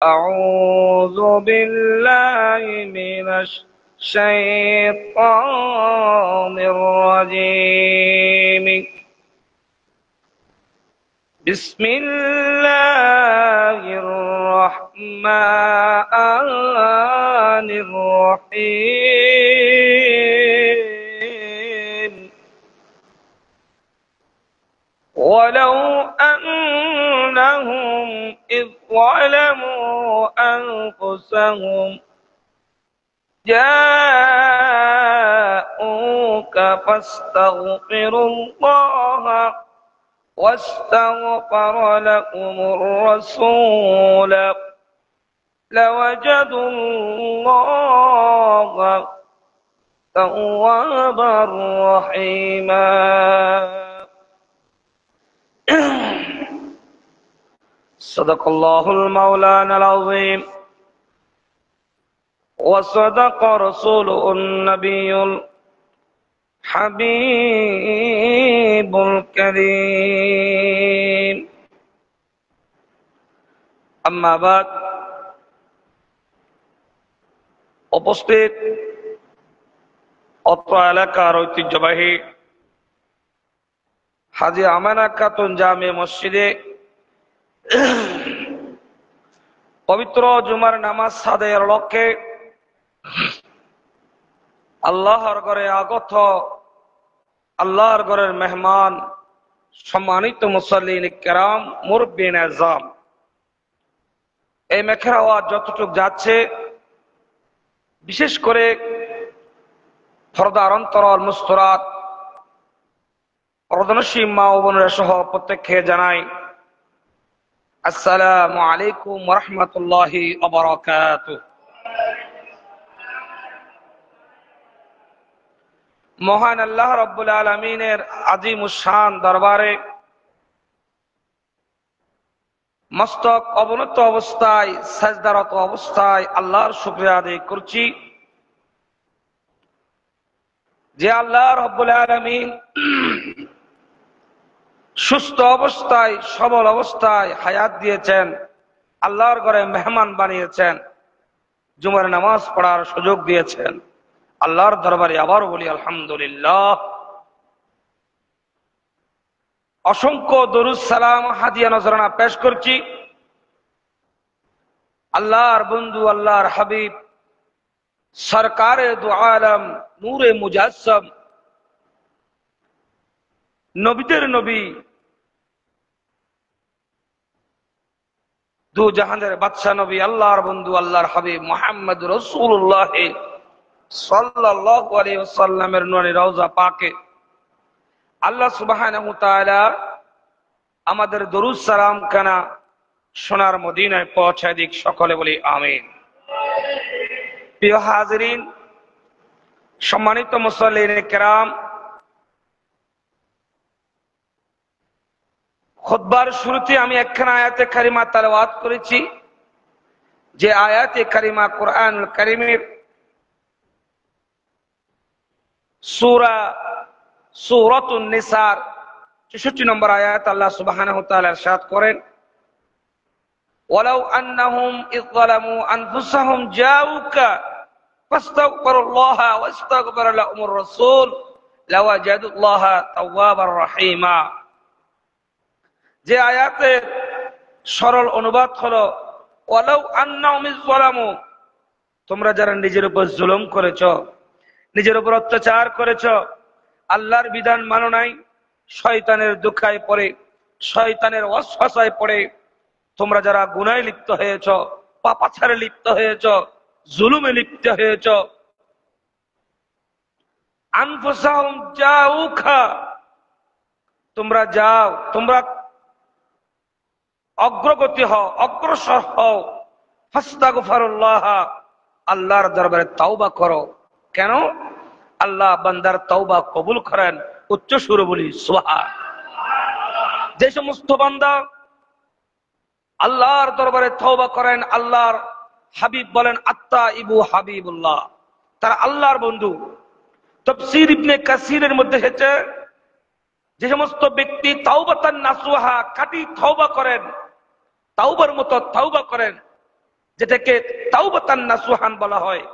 أعوذ بالله من الشيطان الرجيم. بسم الله الرحمن الرحيم. ولو أنهم إذ ظلموا أنفسهم جاءوك فاستغفروا الله واستغفر لكم الرسول لوجدوا الله توابا رحيما. صدق الله المولانا العظيم وصدق رسوله النبي الحبيب الكريم. أما بعد, উপস্থিত অত্র এলাকার ঐতিহ্যবাহী হাজী আমেনা খাতুন জামে মসজিদে পবিত্র জুমার নামাজ আদায়ের লক্ষ্যে আল্লাহর ঘরে আগত আল্লাহর ঘরের মেহমান, সম্মানিত মুসাল্লিন কিরাম, মুরব্বিন আযম, এই মেখের আওয়াজ যতটুকু যাচ্ছে, বিশেষ করে পর্দার অন্তরাল মুস্তরাত পর্দানশী মা ও বোনেরা সহ প্রত্যেককে জানাই আসসালামু আলাইকুম ওয়া রাহমাতুল্লাহি ওয়া বারাকাতুহু। মহান আল্লাহ রাব্বুল আলামিনের আজিমুশ শান দরবারে মস্তক অবনত অবস্থায়, সাজদারত অবস্থায় আল্লাহর শুকরিয়া আদায় করছি যে আল্লাহ রাব্বুল আলামিন সুস্থ অবস্থায়, সবল অবস্থায় হায়াত দিয়েছেন, আল্লাহর ঘরে মেহমান বানিয়েছেন, জুমার নামাজ পড়ার সুযোগ দিয়েছেন। আল্লাহর দরবারে আবার বলি আলহামদুলিল্লাহ। অসংখ্য দরুদ সালাম হাদিয়া নজরানা পেশ করছি আল্লাহর বন্ধু, আল্লাহর হাবিব, সরকারে দু আলম, নূরে মুজাসসম, নবীদের নবী, দু জাহানের বাদশা নবী, আল্লাহর বন্ধু, আল্লাহর হাবিব মুহাম্মদ রাসূলুল্লাহ সাল্লাল্লাহু আলাইহি ওয়াসাল্লামের নূরে রওজা পাকে আল্লাহ সুবহানাহু ওয়া তাআলা আমাদের দরুদ সালাম খানা সোনার মদিনায় পৌঁছায় দিক, সকলে বলি আমিন। প্রিয় হাজিরিন, সম্মানিত মুসাল্লিন কিরাম, খুতবার শুরুতে আমি একখানা আয়াতে কারিমা তেলাওয়াত করেছি, যে আয়াতে কারিমা কুরআনুল কারীমের সূরাতুন নিসার ৬৪ নম্বর আয়াত। আল্লাহ সুবহানাহু ওয়া তাআলা ইরশাদ করেন, ওয়ালাউ আন্নাহুম ইয যালামু আনফুসাহুম জাউকা ফাস্তাগফিরুল্লাহা ওয়াস্তাগফারা লাহুমুর রাসূল লাওয়াজাদুল্লাহা তাওয়াবার রহিমা। যে আয়াতের সরল অনুবাদ হলো, ওয়ালাউ আন্নাহুম ইয যালামু, তোমরা যারা নিজের উপর জুলুম করেছো, নিজের উপর অত্যাচার করেছো, আল্লাহর বিধান মানো নাই, শয়তানের দুঃখায় পড়ে, শয়তানের ওয়াসওয়াসায় পড়ে তোমরা যারা গুনাহে লিপ্ত হয়েছো, পাপাচারে লিপ্ত হয়েছো, জুলুমে লিপ্ত হয়েছো, আনফুসাহুম জাউকা, তোমরা যাও, তোমরা অগ্রগতি হও, অগ্রসর হও, ফাস্তাগফিরুল্লাহ, আল্লাহর দরবারে তাওবা করো। কেন? আল্লাহ বান্দার তাওবা কবুল করেন। উচ্চ সুরে বলি সুবহান। যে সমস্ত বান্দা আল্লাহর দরবারে তাওবা করেন, আল্লাহর হাবিব বলেন আত্তাইবু হাবিবুল্লাহ, তারা আল্লাহর বন্ধু। তাফসীর ইবনে কাসিরের মধ্যে এসেছে, যে সমস্ত ব্যক্তি তাওবাতান নাসুহা, খাঁটি তওবা করেন, তাওবার মতো তওবা করেন, যেটাকে তাওবাতান নাসুহান বলা হয়,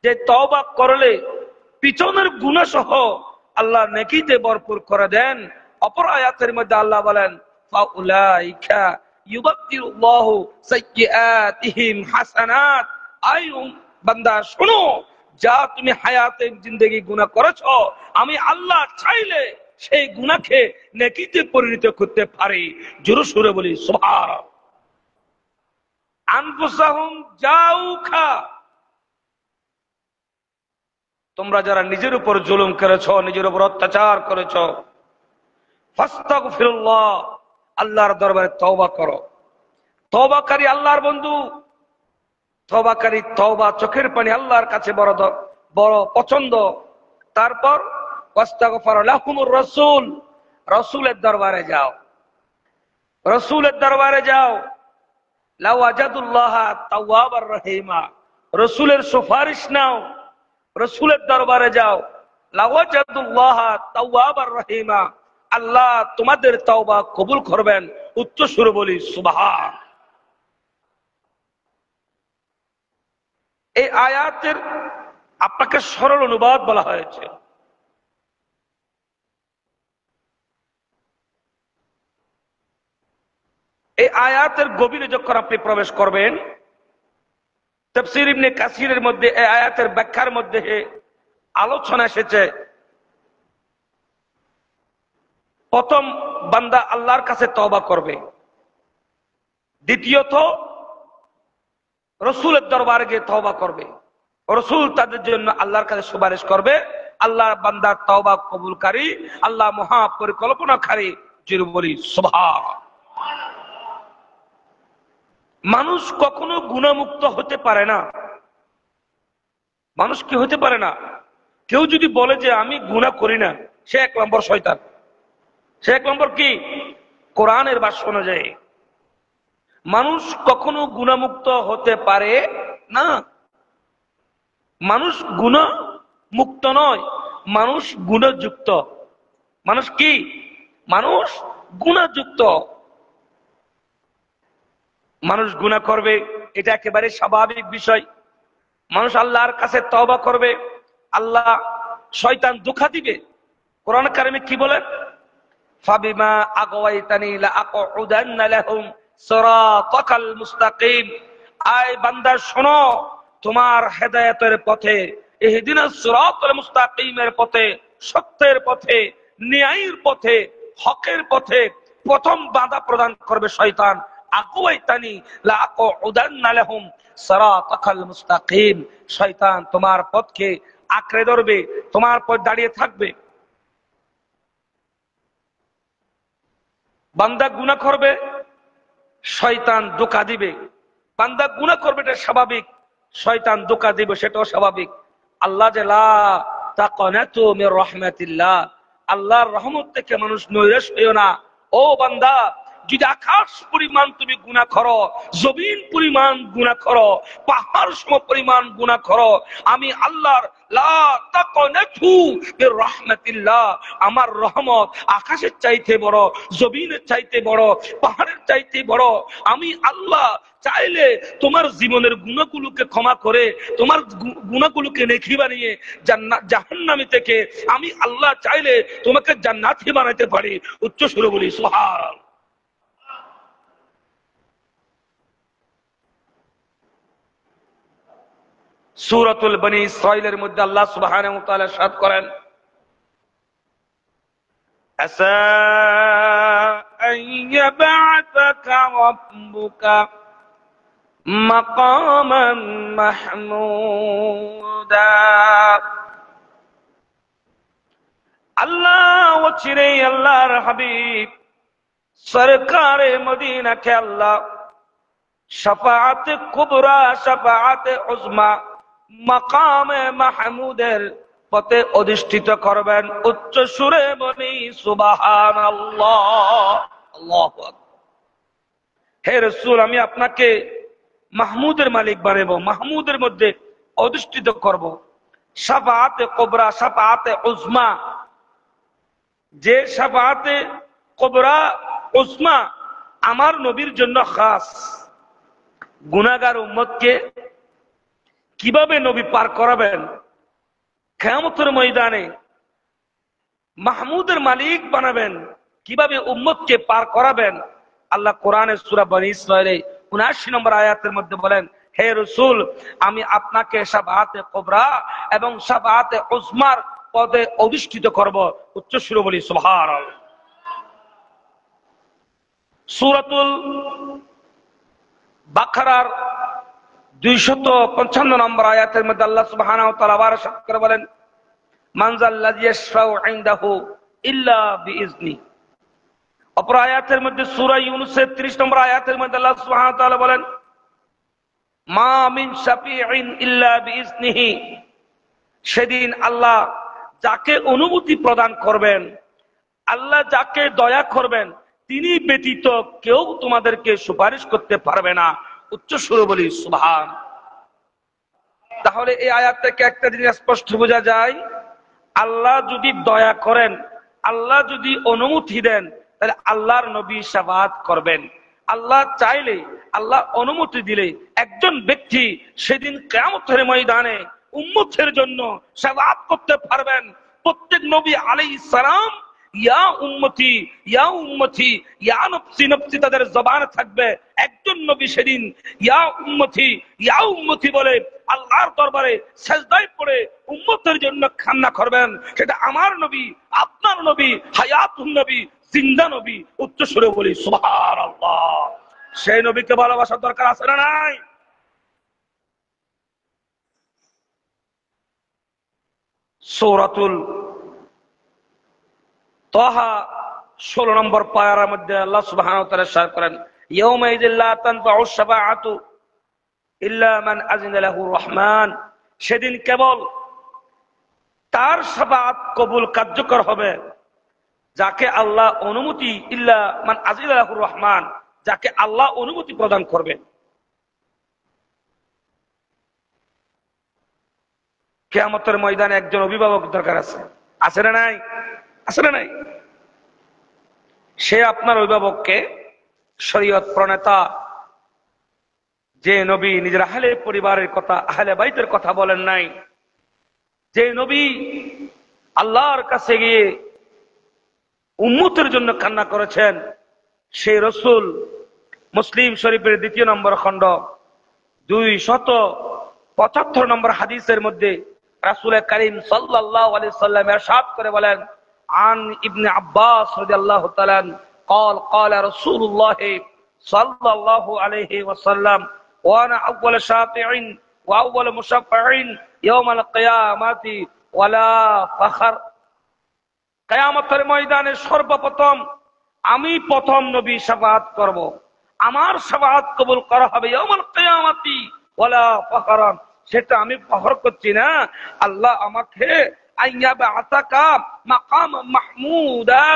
যে তওবা করলে পিছনের গুনাহ সহ আল্লাহ নেকিতে ভরপুর করে দেন। অপর আয়াতের মধ্যে আল্লাহ বলেন ফাউলাইকা ইউবাদদিলুল্লাহু সাইয়্যাতিহিম হাসানাত। আই বান্দা শোনো, যা তুমি হায়াতে জিন্দেগি গুনাহ করেছো, আমি আল্লাহ চাইলে সেই গুনাহকে নেকিতে পরিণত করতে পারি। জোরে সুরে বলি সুবহানাল্লাহ। আনফুসাহুম জাউকা, তোমরা যারা নিজের উপর জুলুম করেছো, নিজের উপর অত্যাচার করেছো, ফাস্তাগফিরুল্লাহ, আল্লাহর দরবারে তওবা করো। তওবাকারী আল্লাহর বন্ধু, তওবাকারী তওবা চোখের পানি আল্লাহর কাছে বড় বড় পছন্দ। তারপর ওয়াস্তাগফার লাহুমুর রাসূল, রাসূলের দরবারে যাও, রাসূলের দরবারে যাও। লাওয়াজাদুল্লাহ তাওয়াবার রহিমা, রাসূলের সুপারিশ নাও, রাসূলের দরবারে যাও। লাওয়াজাদুল্লাহ তাওয়াবার রহিমা, আল্লাহ তোমাদের তওবা কবুল করবেন। উচ্চ সুরে বলি সুবহান। এই আয়াতের আপনাকে সরল অনুবাদ বলা হয়েছে। এই আয়াতের গভীরে যখন আপনি প্রবেশ করবেন, তাফসীর ইবনে কাসিরের মধ্যে এই আয়াতের ব্যাখ্যার মধ্যে আলোচনা এসেছে। প্রথম, বান্দা আল্লাহর কাছে তওবা করবে। দ্বিতীয়ত, রাসূলের দরবারে গিয়ে তওবা করবে। রাসূল তাদের জন্য আল্লাহর কাছে সুপারিশ করবে। আল্লাহ বান্দার তওবা কবুলকারী, আল্লাহ মহা পরিকল্পনাকারী। জোরে বলি সুবহান। মানুষ কখনো গুনাহমুক্ত হতে পারে না। মানুষ কি হতে পারে না? কেউ যদি বলে যে আমি গুনাহ করি না, সে এক নম্বর শয়তান। সে এক নম্বর কি? কোরআনের ভাষ্য অনুযায়ী মানুষ কখনো গুনাহমুক্ত হতে পারে না। মানুষ গুনাহ মুক্ত নয়, মানুষ গুনাহযুক্ত। মানুষ কি? মানুষ গুনাহযুক্ত। মানুষ গুনাহ করবে, এটা একেবারে স্বাভাবিক বিষয়। মানুষ আল্লাহর কাছে তওবা করবে, আল্লাহ শয়তান ধোঁকা দিবে। কোরআন কারিমে কি বলেন? ফাবিমা আগওয়াইতানি লাআকউদান্না লাহুম সিরাতাকাল মুস্তাকিম। আয় বান্দা শোনো, তোমার হেদায়েতের পথে, ইহদিনাস সিরাতাল মুস্তাকিমের পথে, সত্যের পথে, ন্যায়ের পথে, হকের পথে প্রথম বাধা প্রদান করবে শয়তান। আগওয়াইতানি লাআকউদান্না লাহুম সিরাতাকাল মুস্তাকিম। শয়তান তোমার পথকে আঁকড়ে ধরবে, তোমার পথ দাঁড়িয়ে থাকবে। বান্দা গুনাহ করবে, শয়তান ধোঁকা দিবে। বান্দা গুনাহ করবে, এটা স্বাভাবিক। শয়তান ধোঁকা দিবে, সেটাও স্বাভাবিক। আল্লাহ যে লা তাকনাতু মির রাহমাতিল্লাহ, আল্লাহর রহমত থেকে মানুষ নৈরাশ হইও না। ও বান্দা, যদি আকাশ পরিমাণ তুমি গুনাহ করো, জমিন পরিমাণ গুনাহ করো, পাহাড় সম পরিমাণ গুনাহ করো, আমি আল্লাহর লা তাকনাতু মির রাহমাতিল্লাহ, আমার রহমত আকাশের চাইতে বড়, জমিনের চাইতে বড়, পাহাড়ের চাইতে বড়। আমি আল্লাহ চাইলে তোমার জীবনের গুনাহগুলোকে ক্ষমা করে, তোমার গুনাহগুলোকে নেকি বানিয়ে জাহান্নামী থেকে আমি আল্লাহ চাইলে তোমাকে জান্নাতি বানাতে পারি। উচ্চ সুরে বলি সুবহান। সূরাতুল বনী ইসরাঈলের মধ্যে আল্লাহ সুবহানাহু ওয়া তাআলা ইরশাদ করেন, আসা আন ইয়াবআসাকা রাব্বুকা মাকামান মাহমুদা। আল্লাহ ওচিরেই আল্লাহর হাবিব সরকারে মদিনাকে আল্লাহ শাফাআতে কুবরা, শাফাআতে উজমা, মাকামে মাহমুদের পথে অধিষ্ঠিত করবেন। উচ্চ সুরে বলি সুবহানাল্লাহ। আল্লাহু আকবার। হে রাসূল, আমি আপনাকে মাহমুদের মালিক বানাবো, মাহমুদের মধ্যে অধিষ্ঠিত করব। শাফাআতে কুবরা, শাফাআতে উজমা, যে শাফাআতে কুবরা উজমা আমার নবীর জন্য খাস, গুনাহগার উম্মতকে কিভাবে নবী পার করাবেন, কিয়ামতের ময়দানে মাহমুদের মালিক বানাবেন, কিভাবে উম্মতকে পার করাবেন। আল্লাহ কোরআনের সূরা বনী ইসরাঈলে ৭৯ নম্বর আয়াতের মধ্যে বলেন, হে রাসূল, আমি আপনাকে শাফাআতে কুবরা এবং শাফাআতে উজমার পদে অধিষ্ঠিত করব। উচ্চ সুরে বলি সুবহানাল্লাহ। সূরাতুল বাকারার 255 নম্বর আয়াতের মধ্যে আল্লাহ সুবহানাহু ওয়া তাআলা আবার সাক্ষ্য করে বলেন, মানজাল্লাযী ইয়াশফাউ ইনদাহু ইল্লা বিইজনি। অপর আয়াতের মধ্যে সূরা ইউনূসের 30 নম্বর আয়াতের মধ্যে আল্লাহ সুবহানাহু ওয়া তাআলা বলেন, মা মিন শাফিঈন ইল্লা বিইজনিহি। সেদিন আল্লাহ যাকে অনুমতি প্রদান করবেন, আল্লাহ যাকে দয়া করবেন, তিনি ব্যতীত কেউ তোমাদেরকে সুপারিশ করতে পারবে না। উচ্চ সুরে বলি সুবহান। তাহলে এই আয়াত থেকে একটা জিনিস স্পষ্ট বোঝা যায়, আল্লাহ যদি দয়া করেন, আল্লাহ যদি অনুমতি দেন, তাহলে আল্লাহর নবী শাফাআত করবেন। আল্লাহ চাইলে, আল্লাহ অনুমতি দিলে একজন ব্যক্তি সেদিন কিয়ামতের ময়দানে উম্মতের জন্য শাফাআত করতে পারবেন। প্রত্যেক নবী আলাইহিস সালাম ইয়া উম্মতি ইয়া উম্মতি ইয়া নফসি নফসি তাদের জবানে থাকবে। একজন নবী সেদিন ইয়া উম্মতি বলে আল্লাহর দরবারে সিজদায় পড়ে উম্মতের জন্য কান্না করবেন। সেটা আমার নবী, আপনার নবী, হায়াতুন নবী, জিন্দা নবী। উচ্চ সুরে বলি সুবহানাল্লাহ। সেই নবীকে ভালোবাসার দরকার আছে না নাই? সূরাতুল তাহা 16 নম্বর পারার মধ্যে আল্লাহ সুবহানাহু ওয়া তাআলা ইরশাদ করেন, ইয়াউমাইযিল লা তানফাউ শাফাআতু ইল্লা মান আযিনা লাহুর রহমান। সেদিন কেবল তার শাফাআত কবুল কার্যকর হবে যাকে আল্লাহ অনুমতি, ইল্লা মান আযিনা লাহুর রহমান, যাকে আল্লাহ অনুমতি প্রদান করবেন। কিয়ামতের ময়দানে একজন অভিভাবক দরকার আছে, আছে না নাই? আছে না নাই? সে আপনার অভিভাবককে শরীয়ত প্রণেতা, যে নবী নিজের আহলে পরিবারের কথা, আহলে বাইতের কথা বলেন নাই, যে নবী আল্লাহর কাছে গিয়ে উম্মতের জন্য কান্না করেছেন, সেই রাসূল মুসলিম শরীফের 2 নম্বর খণ্ড 275 নম্বর হাদিসের মধ্যে রাসূল করিম সাল্লাল্লাহু আলাইহি সাল্লাম ইরশাদ করে বলেন, আন ইবনে আব্বাস রাদিয়াল্লাহু তাআলা قال قال رسول الله صلى الله عليه وسلم وانا اول شافع واول مشفع يوم القيامه ولا فخر। কিয়ামতের ময়দানে সর্বপ্রথম আমি প্রথম নবী শাফাআত করব, আমার শাফাআত কবুল করা হবে ইয়াউমুল কিয়ামতি ওয়ালা ফখর। সেটা আমি ফখর করছি না, আল্লাহ আমাকে আইয়াবা আতাকা মাকাম মাহমুদা,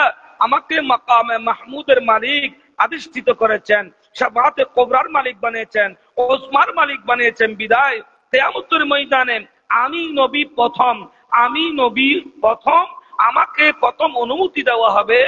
আমাকে মাকামে মাহমুদের মালিক আদিষ্ঠিত করেছেন, শাফাআতে কুবরার মালিক বানিয়েছেন, উজমার মালিক বানিয়েছেন। বিদায় কিয়ামতের ময়দানে আমি নবী প্রথম, আমি নবী প্রথম, আমাকে প্রথম অনুমতি দেওয়া হবে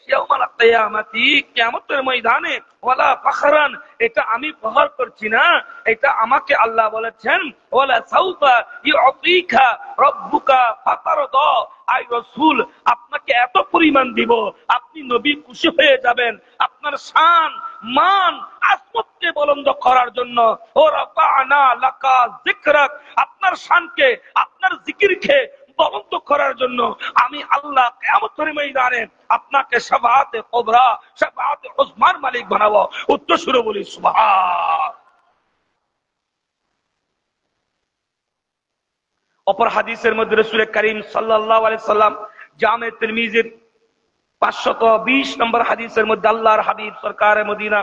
ইয়াউমাল কিয়ামতি, কিয়ামতের ময়দানে ওয়ালা ফখরান। এটা আমি ফখর করছি না, এটা আমাকে আল্লাহ বলেছেন ওয়ালা সাউফা ইউতিকা রাব্বুকা ফাতারদা। আই রাসূল, আপনাকে এত পরিমাণ দিব, আপনি নবী খুশি হয়ে যাবেন। আপনার শান মান আসমতকে বুলন্দ করার জন্য ও রাফা'না লাকা যিকরাক, আপনার শানকে, আপনার জিকিরকে বুলন্দ করার জন্য আমি আল্লাহ কিয়ামতের ময়দানে আপনাকে শাফাআতে কুবরা, শাফাআতে উজমার মালিক বানাবো। উচ্চ সুরে বলি সুবহান। অপর হাদিসের মধ্যে রাসূল করিম সাল্লাল্লাহু আলাইহি সাল্লাম জামে তিরমিজির 520 নম্বর হাদিসের মধ্যে আল্লাহর হাবিব সরকারে মদিনা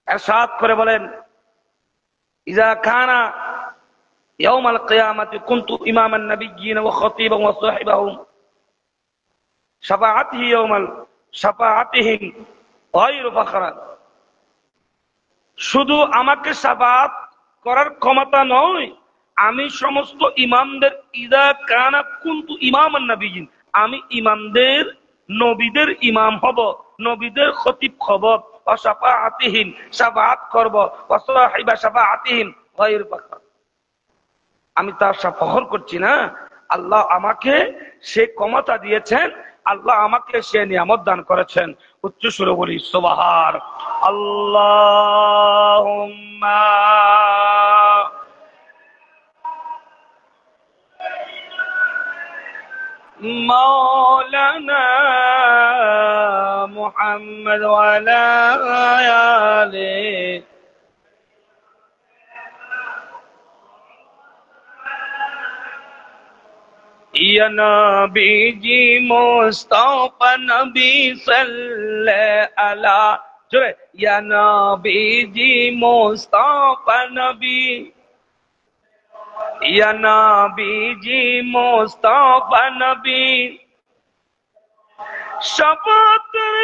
ইরশাদ করে বলেন, ইজা কানা ইয়াউমাল কিয়ামাতি কুনতু ইমামান নাবিয়্যিন ওয়া খতীবান ওয়া সাহিবাহুম শাফাআতিহি ইয়াউমাল শাফাআতিহিম গায়রু ফাখরা। শুধু আমাকে শাফাআত করার ক্ষমতা নয়, আমি সমস্ত ইমামদের, ইজা কানা কুনতু ইমামান নাবিয়্যিন, আমি ইমামদের, নবীদের ইমাম হব, নবীদের খতিব হব, ওয়া শাফাআতিহিম, শাফাআত করব, ওয়া সাহিবা শাফাআতিহিম গায়র ফাখর। আমি তার ফখর করছি না, আল্লাহ আমাকে সে ক্ষমতা দিয়েছেন, আল্লাহ আমাকে সে নিয়ামত দান করেছেন। উচ্চ সুরে বলি সুবহান আল্লাহুম্মা মাওলানা মুহাম্মদ ওয়া আলা আলিহি या नबी जी मुस्तफा नबी सल्लल्लाहु अला जोरे या नबी जी मुस्तफा नबी या नबी जी मुस्तफा नबी शफातर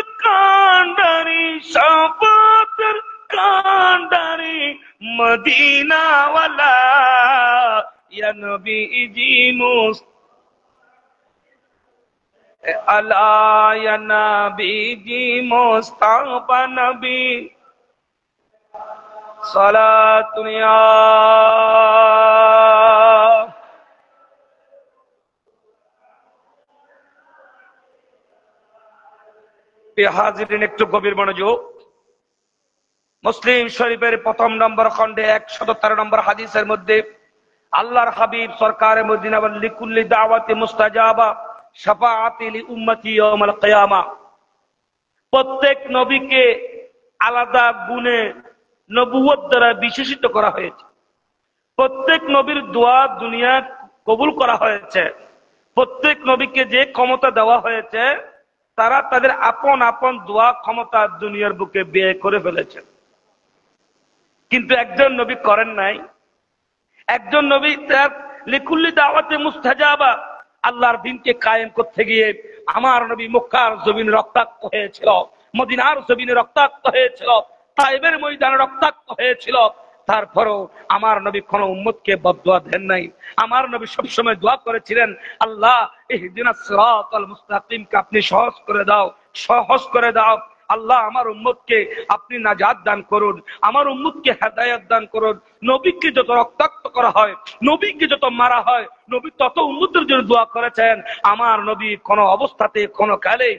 कांडारी मदीना वाला या नबी जी मुस्तफा अला या नबी जी मुस्तफा नबी सलातुनिया। हाजिरिन একটু গভীর মনোযোগ। মুসলিম শরীফের প্রথম নম্বর খণ্ডে 113 নম্বর হাদিসের মধ্যে আল্লাহর হাবিব সরকারে মদিনা বলেন লিকুল্লি দাওয়াতি মুস্তাজাবা শাফাআতি লি উম্মতি ইয়াউমাল কিয়ামা। প্রত্যেক নবীকে আলাদা গুণে নবুয়ত দ্বারা বিশেষিত করা হয়েছে। প্রত্যেক নবীর দোয়া দুনিয়া কবুল করা হয়েছে। প্রত্যেক নবীকে যে ক্ষমতা দেওয়া হয়েছে তারা তাদের আপন আপন দোয়া ক্ষমতা দুনিয়ার বুকে ব্যয় করে ফেলেছেন, কিন্তু একজন নবী করেন নাই। একজন নবী তার লিকুল্লি দাওয়াতে মুস্তাজাবা আল্লাহর দ্বীনকে কায়েম করতে গিয়ে আমার নবী মক্কার জমিনে রক্তাক্ত হয়েছিল, মদিনার জমিনে রক্তাক্ত হয়েছিল, তায়েবের ময়দানে রক্তাক্ত হয়েছিল। তারপরও আমার নবী কোন উম্মতকে বদদুয়া দেন নাই। আমার নবী সবসময় দোয়া করেছিলেন, আল্লাহ ইহদিনাস সিরাতাল মুস্তাকিমকে আপনি সহজ করে দাও, সহজ করে দাও। আল্লাহ আমার উম্মতকে আপনি নাজাত দান করুন, আমার উম্মতকে হেদায়েত দান করুন। নবীকে যত রক্তাক্ত করা হয়, নবীকে যত মারা হয়, নবী তত উম্মতের জন্য দোয়া করেছেন। আমার নবী কোন অবস্থাতে কোন কালে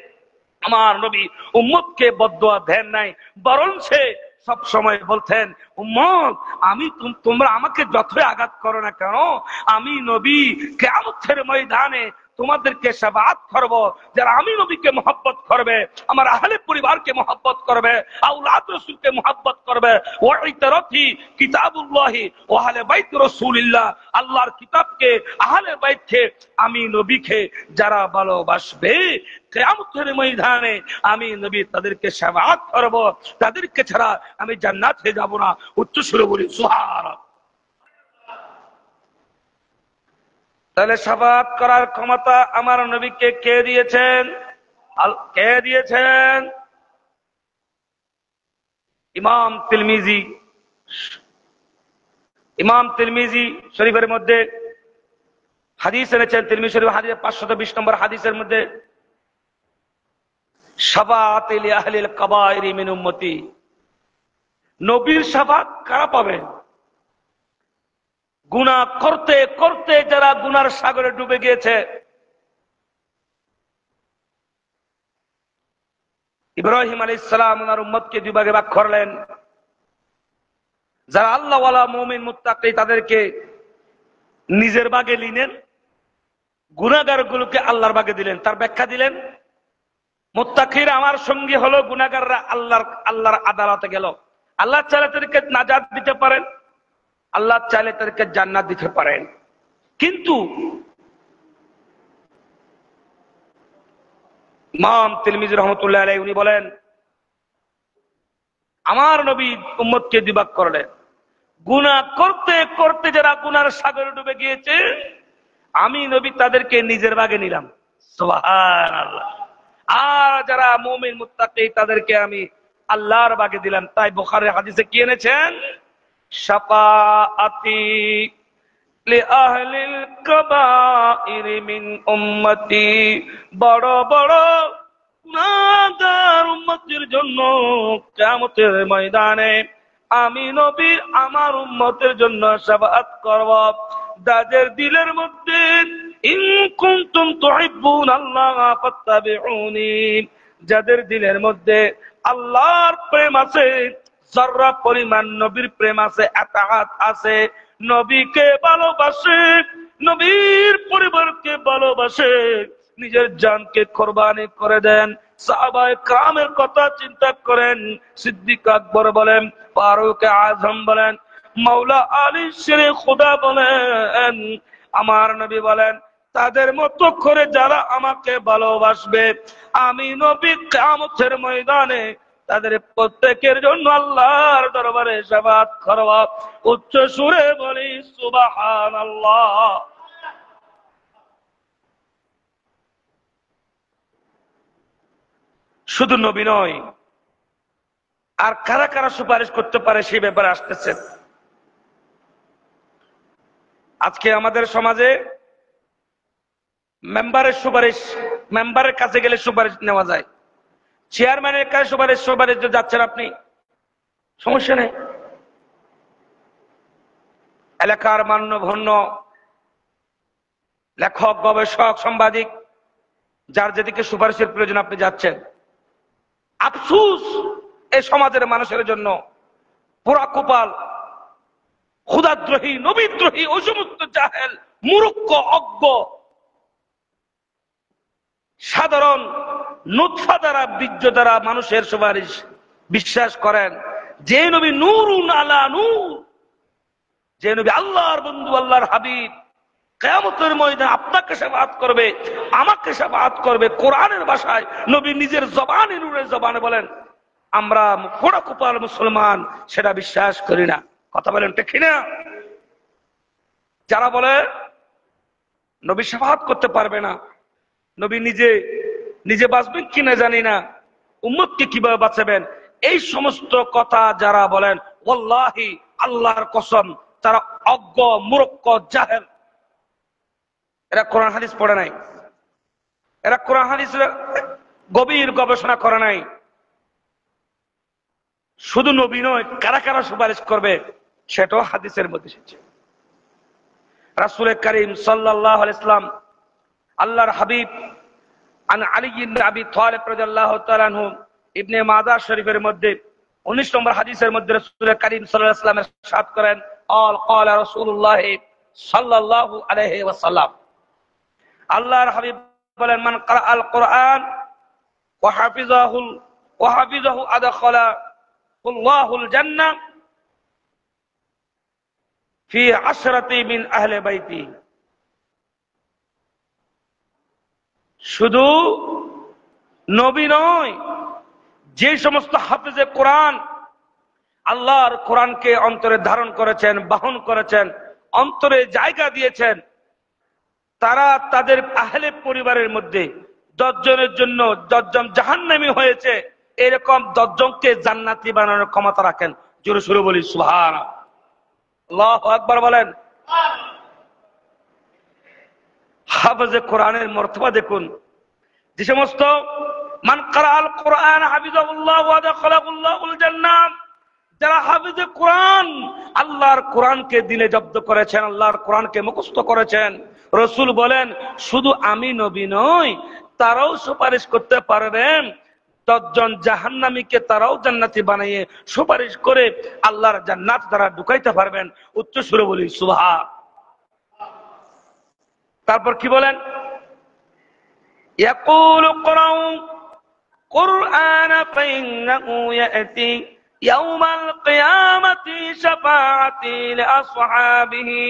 আমার নবী উম্মতকে বদদুয়া দেন নাই, বরং সে সব সময় বলতেন, উম্মত আমি তোমরা আমাকে যতই আঘাত করো না কেন, আমি নবী কিয়ামতের ময়দানে তোমাদেরকে শাফাআত করব। যারা আমি নবীকে মহব্বত করবে, আমার আহলে পরিবারকে মহব্বত করবে, আওলাদ রাসূলকে মহব্বত করবে, ওয়া ইতারাতি কিতাবুল্লাহি ওয়া আহলে বাইত রাসূলিল্লাহ, আল্লাহর কিতাবকে আহলে বাইতকে আমি নবীকে যারা ভালোবাসবে কিয়ামতের ময়দানে আমি নবী তাদেরকে শাফাআত করব, তাদেরকে ছাড়া আমি জান্নাতে যাব না। উচ্চ সুরে বলি সুবহানাল্লাহ। তাহলে শাফাআত করার ক্ষমতা আমার নবীকে কে দিয়েছেন? কে দিয়েছেন? ইমাম তিরমিজি শরীফের মধ্যে হাদিস এনেছেন। তিরমিজি শরীফ হাদিস 520 নম্বর হাদিসের মধ্যে শাফাআত লি আহলিল কাবাইরি মিন উম্মতি, নবীর শাফাআত কারা পাবেন? গুনাহ করতে করতে যারা গুনার সাগরে ডুবে গিয়েছে। ইব্রাহিম আলাইহিস সালাম ওনার উম্মতকে দুই ভাগে ভাগ করলেন। যারা আল্লাহওয়ালা মুমিন মুত্তাকি তাদেরকে নিজের ভাগে নিলেন, গুনাহগার গুলোকে আল্লাহর ভাগে দিলেন। তার ব্যাখ্যা দিলেন, মুত্তাকিরা আমার সঙ্গী হলো, গুনাহগাররা আল্লাহর আদালতে গেল। আল্লাহ চাইলে তাদেরকে নাজাত দিতে পারেন, আল্লাহ চাইলে তাদেরকে জান্নাত দিতে পারেন। কিন্তু ইমাম তিরমিজি রাহমাতুল্লাহি আলাইহি উনি বলেন, আমার নবী উম্মতকে দুই ভাগ করলেন। গুনাহ করতে করতে যারা গুনার সাগরে ডুবে গিয়েছে, আমি নবী তাদেরকে নিজের ভাগে নিলাম। সুবহানাল্লাহ। আর যারা মুমিন মুত্তাকি তাদেরকে আমি আল্লাহর ভাগে দিলাম। তাই বুখারীর হাদিসে কি এনেছেন? শাফাআতি লি আহলিল কাবাইরি মিন উম্মতি, বড় বড় গুনাহগার উম্মতের জন্য কিয়ামতের ময়দানে আমি নবী আমার উম্মতের জন্য শাফাআত করব। যাদের দিলের মধ্যে ইন কুনতুম তুহিব্বুনাল্লাহ ফাত্তাবিউনি, যাদের দিলের মধ্যে আল্লাহর প্রেম আছে, যারা পরিমাণ নবীর প্রেম আছে, আতাআত আছে, নবীকে ভালোবাসে, নবীর পরিবারকে ভালোবাসে, নিজের জানকে কোরবানি করে দেন। সাহাবায়ে কেরামের কথা চিন্তা করেন। সিদ্দিক আকবর বলেন, ফারুক আযম বলেন, মাওলা আলী শেরে খোদা বলেন, আমার নবী বলেন, তাদের মতো করে যারা আমাকে ভালোবাসবে আমি নবী কিয়ামতের ময়দানে তাদের প্রত্যেকের জন্য আল্লাহর দরবারে শাফাআত করব। উচ্চ সুরে বলি সুবহানাল্লাহ। শুধু নবী নয়, আর কারা কারা সুপারিশ করতে পারে সেই ব্যাপারে আসতেছে। আজকে আমাদের সমাজে মেম্বারের সুপারিশ, মেম্বারের কাছে গেলে সুপারিশ নেওয়া যায়, চেয়ারম্যানের কাছে সুপারিশ যাচ্ছেন আপনি, সমস্যা নেই। এলাকার মান্যগণ্য লেখক, গবেষক, সাংবাদিক, যার যেদিকে সুপারিশের প্রয়োজন আপনি যাচ্ছেন। আফসোস এই সমাজের মানুষের জন্য, পোড়া কপাল, খোদাদ্রোহী, নবীদ্রোহী, ওই সমস্ত জাহেল, মূর্খ, অজ্ঞ, সাধারণ নুতফা দ্বারা, বীর্য দ্বারা মানুষের সুপারিশ বিশ্বাস করেন। যে নবী নূরুন আলা নূর, যে নবী আল্লাহর বন্ধু, আল্লাহর হাবিব, কিয়ামতের ময়দানে আপনাকে শাফাআত করবে, আমাকে শাফাআত করবে। কোরআনের ভাষায় নবী নিজের জবানে, নূরের জবানে বলেন, আমরা পোড়া কপাল মুসলমান সেটা বিশ্বাস করি না। কথা বলেন ঠিক না? যারা বলে নবী শাফাআত করতে পারবে না, নবী নিজে বাঁচবেন কিনা জানি না, উম্মতকে কিভাবে বাঁচাবেন, এই সমস্ত কথা যারা বলেন, ওয়াল্লাহি আল্লাহর কসম, তারা অজ্ঞ, মূর্খ, জাহেল। এরা কোরআন হাদিস পড়ে নাই, এরা কোরআন হাদিসের গভীর গবেষণা করে নাই। শুধু নবী নয়, কারা কারা সুপারিশ করবে সেটাও হাদিসের মধ্যে এসেছে। রাসূল করিম সাল্লাল্লাহু আলাইহি ওয়াসাল্লাম, আল্লাহর হাবিব, আন আলী ইবনে আবি তালিব রাদিয়াল্লাহু তাআলা আনহু, ইবনে মাজাহ শরীফের মধ্যে 19 নম্বর হাদিসের মধ্যে রাসূল করিম সাল্লাল্লাহু আলাইহি ওয়াসাল্লাম ইরশাদ করেন, ক্বালা রাসূলুল্লাহ সাল্লাল্লাহু আলাইহি ওয়াসাল্লাম, আল্লাহর হাবিব বলেন, মান ক্বারা আল কোরআন ওয়া হাফিজাহু আদখালাহুল জান্নাহ ফি আশরাতি মিন আহলি বাইতি। শুধু নবী নয়, যে সমস্ত হাফেজে কোরআন আল্লাহর কোরআনকে অন্তরে ধারণ করেছেন, বহন করেছেন, অন্তরে জায়গা দিয়েছেন, তারা তাদের আহলে পরিবারের মধ্যে 10 জনের জন্য 10 জন জাহান্নামী হয়েছে, এরকম 10 জনকে জান্নাতি বানানোর ক্ষমতা রাখেন। জোরে সুরে বলি সুবহানাল্লাহ। আল্লাহু আকবার বলেন। হাফেজে কোরআনের মর্তবা দেখুন। যে সমস্ত মান ক্বারাআল কোরআন হাফিজাহুল্লাহ ওয়া আদখালাহুল জান্নাহ, যারা হাফেজে কোরআন, আল্লাহর কোরআনকে দিলে জব্দ করেছেন, আল্লাহর কোরআনকে মুখস্থ করেছেন, রাসূল বলেন শুধু আমি নবী নই, তারাও সুপারিশ করতে পারবেন। 10 জন জাহান্নামীকে তারাও জান্নাতি বানিয়ে সুপারিশ করে আল্লাহর জান্নাত তারা ঢুকাইতে পারবেন। উচ্চ সুরে বলি সুবহান। তারপর কি বলেন? ইয়াকুলু কুরআন কুরআন ফাইন্নাহু ইয়াতি ইয়াউমাল কিয়ামাতি শাফাআতি লিআসহাবিহি।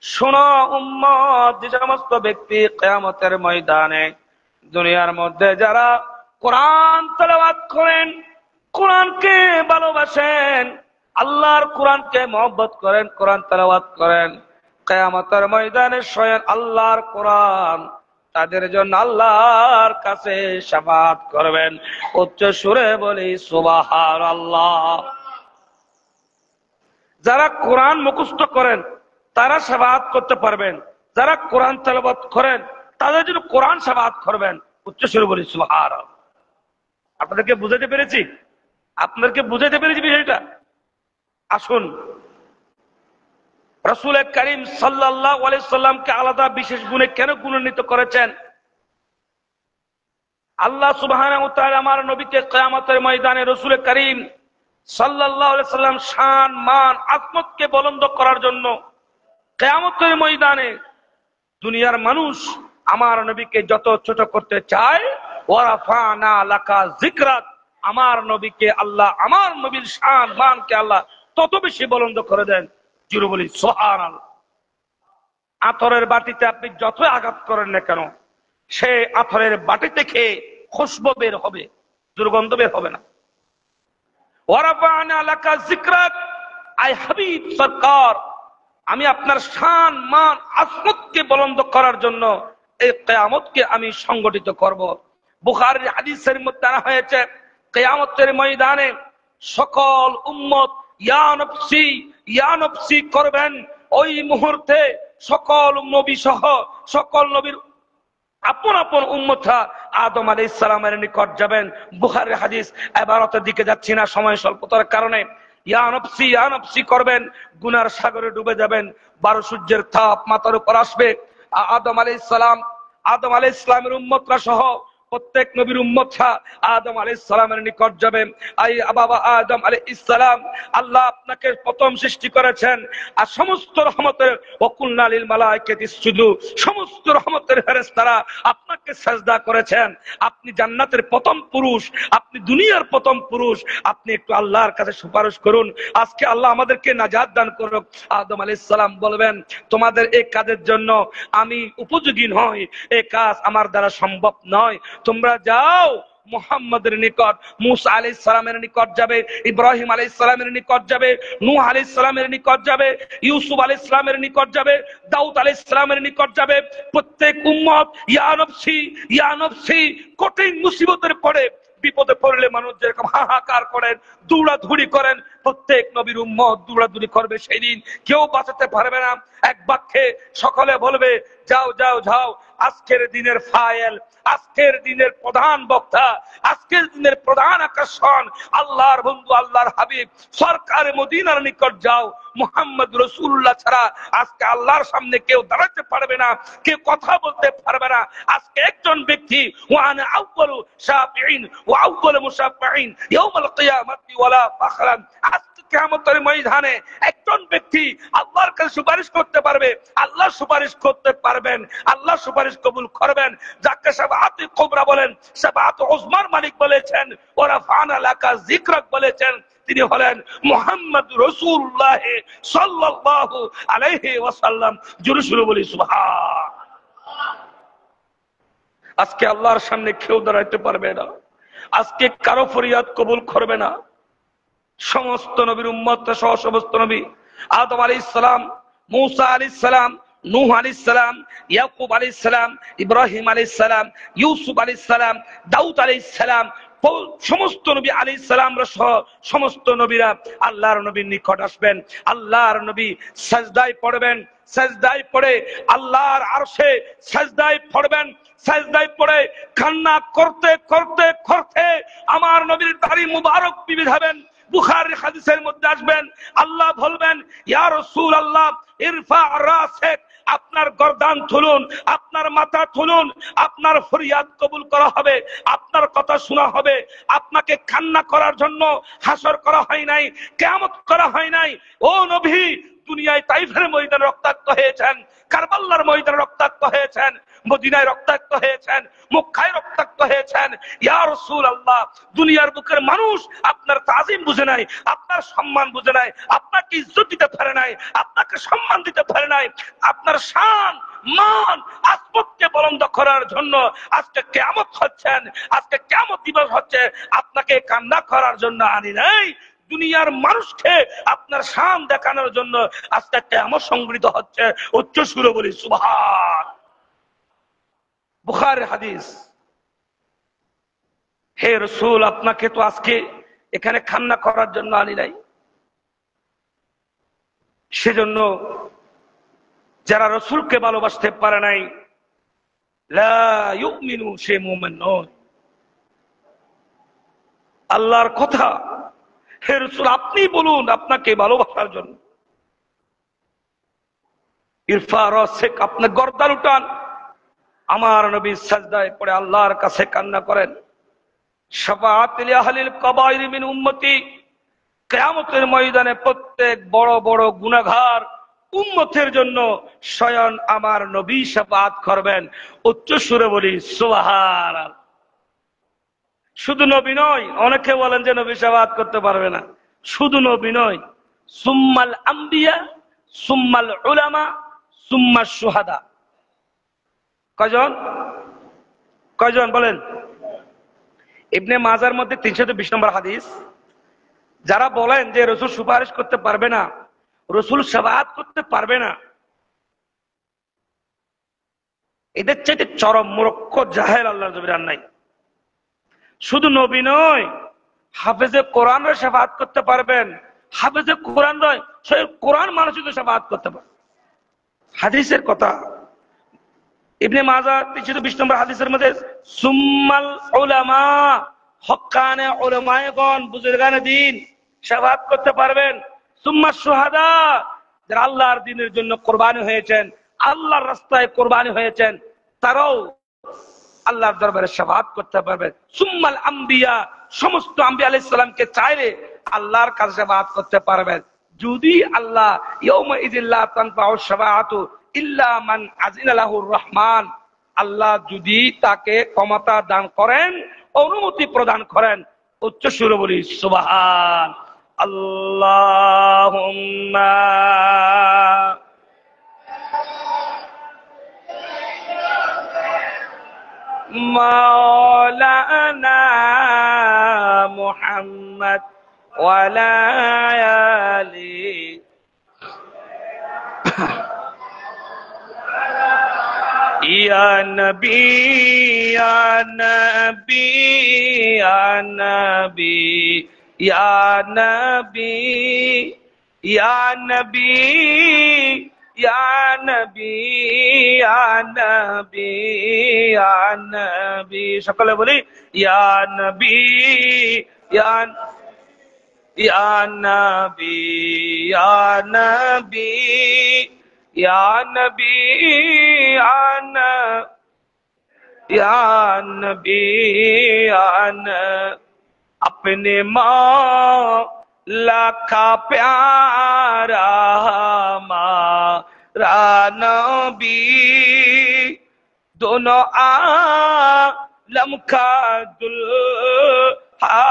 শোনো উম্মত, যে সমস্ত ব্যক্তি কিয়ামতের ময়দানে দুনিয়ার মধ্যে যারা কোরআন তেলাওয়াত করেন, কোরআনকে ভালোবাসেন, আল্লাহর কোরআনকে মহব্বত করেন, কোরআন তেলাওয়াত করেন, কিয়ামতের ময়দানে স্বয়ং আল্লাহর কোরআন তাদের জন্য আল্লাহর কাছে শাফাআত করবেন। উচ্চ সুরে বলি সুবহানাল্লাহ। যারা কোরআন মুখস্থ করেন তারা শাফাআত করতে পারবেন, যারা কোরআন তেলাওয়াত করেন তাদের জন্য কোরআন শাফাআত করবেন। উচ্চ সুরে বলি সুবহানাল্লাহ। আপনাদেরকে বুঝাতে পেরেছি? আপনাদেরকে বুঝাতে পেরেছি বিষয়টা? আসুন, রাসূল করিম সাল্লাল্লাহু আলাইহি সাল্লামকে আলাদা বিশেষ গুণে কেন গুণান্বিত করেছেন? আল্লাহ সুবহানাহু ওয়া তাআলা আমার নবীকে কিয়ামতের ময়দানে রাসূল করিম সাল্লাল্লাহু আলাইহি সাল্লাম শান মান আজমতকে বুলন্দ করার জন্য কিয়ামতের ময়দানে দুনিয়ার মানুষ আমার নবীকে যত ছোট করতে চায়, ওয়ারাফানা লাকা যিকরাক, আমার নবীকে আল্লাহ, আমার নবীর শান মানকে আল্লাহ তত বেশি বুলন্দ করে দেন। জোরে বলি সুবহানাল্লাহ। আতরের বাটিতে আপনি যতই আঘাত করেন না কেন, সে আতরের বাটি থেকে খুশবু বের হবে, দুর্গন্ধ বের হবে না। ওয়ারাফানা লাকা যিকরাক, আই হাবিব সরকার, আমি আপনার শান মান আজমতকে বুলন্দ করার জন্য এই কিয়ামতকে আমি সংগঠিত করব। বুখারীর হাদিসের মধ্যে আনা হয়েছে, কিয়ামতের ময়দানে সকল উম্মত ইয়া নফসি ইয়া নফসি করবেন। ওই মুহূর্তে সকল নবী সহ সকল নবীর আপন আপন উম্মতরা আদম আলাইহিস সালামের নিকট যাবেন। বুখারীর হাদিস, ইবারতের দিকে যাচ্ছি না সময় স্বল্পতার কারণে। ইয়া নফসি করবেন, গুনার সাগরে ডুবে যাবেন। 12 সূর্যের তাপ মাথার উপর আসবে। আদম আলাইহিস সালামের উম্মতরা সহ প্রত্যেক নবীর উম্মতরা আদম আলাইহিস সালামের নিকট যাবে। আই বাবা আদম আলাইহিস সালাম, আল্লাহ আপনাকে প্রথম সৃষ্টি করেছেন আর সমস্ত রহমতের ওয়াকুলনা লিল মালাইকাতি ইসজুদু, সমস্ত রহমতের ফেরেশতারা আপনাকে সিজদা করেছেন। আপনি জান্নাতের প্রথম পুরুষ, আপনি দুনিয়ার প্রথম পুরুষ, আপনি একটু আল্লাহর কাছে সুপারিশ করুন, আজকে আল্লাহ আমাদেরকে নাজাত দান করুক। আদম আলাইহিস সালাম বলবেন, তোমাদের এই কাজের জন্য আমি উপযোগী নই, এই কাজ আমার দ্বারা সম্ভব নয়। তোমরা যাও মুহাম্মাদের নিকট, মুসা আলাইহিস সালামের নিকট যাবে, ইব্রাহিম আলাইহিস সালামের নিকট যাবে, নূহ আলাইহিস সালামের নিকট যাবে, ইউসুফ আলাইহিস সালামের নিকট যাবে, দাউদ আলাইহিস সালামের নিকট যাবে। প্রত্যেক উম্মত ইয়া নফসি কঠিন মুসিবতের পড়ে, বিপদে পড়লে মানুষ যেরকম হাহাকার করেন, দৌড়াধুরি করেন, প্রত্যেক নবীর উম্মত দৌড়াদৌড়ি করবে। সেই দিন কেউ বাঁচাতে পারবে না। এক বাক্যে সকলে বলবে, যাও যাও যাও, আজকের দিনের ফায়েল, আজকের দিনের প্রধান বক্তা, আজকের দিনের প্রধান আকর্ষণ আল্লাহর বন্ধু, আল্লাহর হাবিব সরকার মদিনার নিকট যাও। মুহাম্মদ রাসূলুল্লাহ ছাড়া আজকে আল্লাহর সামনে কেউ দাঁড়াতে পারবে না, কেউ কথা বলতে পারবে না। আজকে একজন ব্যক্তি, ওয়ানা আউয়ালু শাফিঈন ওয়া আউয়ালু মুশাফফিঈন ইয়াউমাল কিয়ামাতি ওয়ালা ফাখরান, আজকে কিয়ামতের ময়দানে একজন ব্যক্তি আল্লাহর কাছে সুপারিশ করতে পারবে, আল্লাহ সুপারিশ করতে পারবেন, আল্লাহ সুপারিশ কবুল করবেন। যাকে শাফাআতে কুবরা বলেন, শাফাআতে উজমার মালিক বলেছেন, ওয়া রাফা'না লাকা যিকরাক বলেছেন, তিনি হলেন মুহাম্মদ রাসূলুল্লাহ সাল্লাল্লাহু আলাইহি ওয়াসাল্লাম। জোরে সুরে বলি সুবহান। আজকে আল্লাহর সামনে কেউ দাঁড়াইতে পারবে না, আজকে কারো ফরিয়াদ কবুল করবে না। সমস্ত নবীর উম্মত সহ সমস্ত নবী, আদম আলাইহিস সালাম, মুসা আলাইহিস সালাম, নূহ আলাইহিস সালাম, ইয়াকুব আলাইহিস সালাম, ইব্রাহিম আলাইহিস সালাম, ইউসুফ আলাইহিস সালাম, দাউদ আলাইহিস সালাম, সমস্ত নবী আলাইহিস সালাম সহ সমস্ত নবীরা আল্লাহর নবীর নিকট আসবেন। আল্লাহর নবী সাজদায় পড়বেন, সাজদায় পড়ে আল্লাহর আরশে সাজদায় পড়বেন, সাজদায় পড়ে কান্না করতে করতে করতে আমার নবীর দাড়ি মুবারক বিঁধাবেন। বুখারীর হাদিসের মধ্যে আসবেন, আল্লাহ বলবেন, ইয়া রাসূলুল্লাহ ইরফা রাসাক, আপনার গর্দান তুলুন, আপনার মাথা তুলুন, আপনার ফরিয়াদ কবুল করা হবে, আপনার কথা শোনা হবে। আপনাকে কান্না করার জন্য হাসর করা হয় নাই, কিয়ামত করা হয় নাই। ও নবী, দুনিয়ায় তাইফের ময়দানে রক্তাক্ত হয়েছেন, কারবালার ময়দানে রক্তাক্ত হয়েছেন, মদিনায় রক্তাক্ত হয়েছেন, মক্কায় রক্তাক্ত হয়েছেন। ইয়া রাসূলুল্লাহ, দুনিয়ার বুকের মানুষ আপনার তাজিম বুঝে নাই, আপনার সম্মান বুঝে নাই, আপনাকে ইজ্জত দিতে পারে নাই, আপনাকে সম্মান দিতে পারে নাই। আপনার শান মান আজমতকে বুলন্দ করার জন্য আজকে কিয়ামত হচ্ছেন, আজকে কিয়ামত দিবস হচ্ছে, আপনাকে কান্না করার জন্য আনি নাই। দুনিয়ার মানুষকে আপনার শান দেখানোর জন্য আজকে কিয়ামত সংগঠিত হচ্ছে। উচ্চ সুরে বলি সুবহান। বুখারীর হাদিস। হে রাসূল, আপনাকে তো আজকে এখানে কান্না করার জন্য আনি নাই। সেজন্য যারা রাসূলকে ভালোবাসতে পারে নাই, লা ইউমিনু, সে মুমিন নয়। আল্লাহর কথা। হে রাসূল, আপনি বলুন আপনাকে ভালোবাসার জন্য। ইরফা রাসিক, আপনি গর্দান উঠান। আমার নবী সাজদায় পড়ে আল্লাহর কাছে কান্না করেন, শাফাআত লি আহলিল কাবাইর মিন উম্মতি, কিয়ামতের ময়দানে প্রত্যেক বড় বড় গুনাহগার উম্মতের জন্য স্বয়ং আমার নবী শাফাআত করবেন। উচ্চ সুরে বলি সুবহানাল্লাহ। শুধু নবী নয়, অনেকে বলেন যে নবী শাফাআত করতে পারবে না। শুধু নবী নয়, সুম্মাল আম্বিয়া, সুম্মাল উলামা, সুম্মাশ শুহাদা। কয়জন বলেন? ইবনে মাজার মধ্যে 320 নম্বর হাদিস। যারা বলেন যে রাসূল সুপারিশ করতে পারবে না, রাসূল শাফাআত করতে পারবে না, এদের চাইতে চরম মূর্খ জাহেল আল্লাহর জমিনে আর নাই। শুধু নবী নয়, হাফেজে কোরআনরা শাফাআত করতে পারবেন। হাফেজে কোরআন নয়, সেই কোরআন মানুষও শাফাআত করতে পারে। হাদিসের কথা, ইবনে মাজাহ 320 নম্বর হাদিসের মধ্যে সুম্মাল উলামা, হক্কানে উলামায়েগণ, বুজুর্গানে দ্বীন শাফাআত করতে পারবেন। সুম্মা শুহাদা, যারা আল্লাহর দ্বীনের জন্য কুরবানি হয়েছেন, আল্লাহর রাস্তায় কুরবানি হয়েছেন, তারাও আল্লাহর দরবারে শাফাআত করতে পারবেন। সুম্মাল আম্বিয়া, সমস্ত আম্বিয়া আলাইহিস সালামকে চাইলে আল্লাহর কাছে শাফাআত করতে পারবেন। যদি আল্লাহ ইয়াউমা ইযিল্লা তানফাউ শাফাআতু ইল্লা মান আযিনা লাহুর রহমান, আল্লাহ যদি তাকে ক্ষমতা দান করেন, অনুমতি প্রদান করেন। উচ্চ সুরে বলি সুবহান আল্লাহুম্মা মাওলানা মুহাম্মদ ওয়া লা আলি ইয়া নবী ইয়া নবী ইয়া নবী ইয়া নবী ইয়া নবী ইয়া নবী ইয়া নবী ইয়া নবী, সকলে বলি ইয়া নবী ইয়া ইয়া নবী ইয়া নবী ইয়া নবী ইয়া নবী ইয়া নবী। अपने मौला का प्यारा हमारा नबी, दोनों आलम का दुल्हा